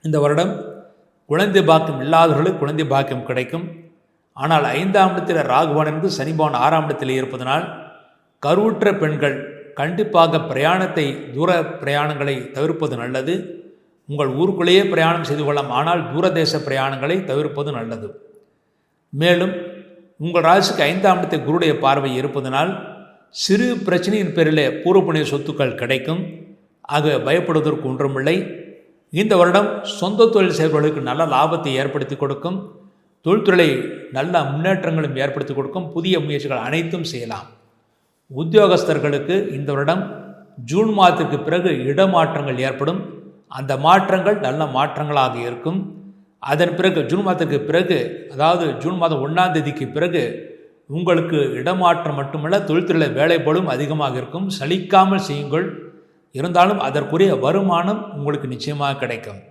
இந்த வருடம் குழந்தை பாக்கியம் இல்லாதவர்களுக்கு குழந்தை பாக்கியம் கிடைக்கும். ஆனால் 5ஆம் இடத்தில் ராகுவான் இருந்து சனிபவன் 6ஆம் இடத்தில் இருப்பதனால் கருவுற்ற பெண்கள் கண்டிப்பாக தூர பிரயாணங்களை தவிர்ப்பது நல்லது. உங்கள் ஊருக்குள்ளேயே பிரயாணம் செய்து கொள்ளலாம், ஆனால் தூரதேச பிரயாணங்களை தவிர்ப்பது நல்லது. மேலும் உங்கள் ராசிக்கு 5ஆம் இடத்தை குருடைய பார்வை இருப்பதனால் சிறு பிரச்சனையின் பேரிலே பூர்வ புண்ணிய சொத்துக்கள் கிடைக்கும். ஆக பயப்படுவதற்கு ஒன்றுமில்லை. இந்த வருடம் சொந்த தொழில் செய்பவர்களுக்கு நல்ல லாபத்தை ஏற்படுத்தி கொடுக்கும். தொழில்துறை நல்ல முன்னேற்றங்களும் ஏற்படுத்தி கொடுக்கும். புதிய முயற்சிகள் அனைத்தும் செய்யலாம். உத்தியோகஸ்தர்களுக்கு இந்த வருடம் ஜூன் மாதத்திற்கு பிறகு இடமாற்றங்கள் ஏற்படும். அந்த மாற்றங்கள் நல்ல மாற்றங்களாக இருக்கும். அதன் பிறகு ஜூன் மாதத்திற்கு பிறகு, அதாவது ஜூன் மாதம் 1ஆம் தேதிக்கு பிறகு உங்களுக்கு இடமாற்றம் மட்டுமல்ல, தொழில்துறையில் வேலைப்பளும் அதிகமாக இருக்கும். சலிக்காமல் செய்யுங்கள். இருந்தாலும் அதற்குரிய வருமானம் உங்களுக்கு நிச்சயமாக கிடைக்கும்.